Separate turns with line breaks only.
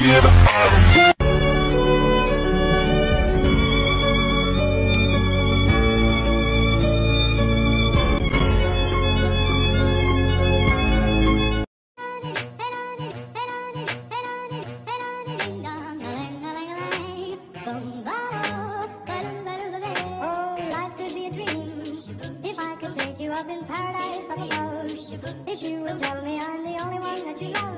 get out of
Up in paradise, I suppose. If you would tell me I'm the only one that you love.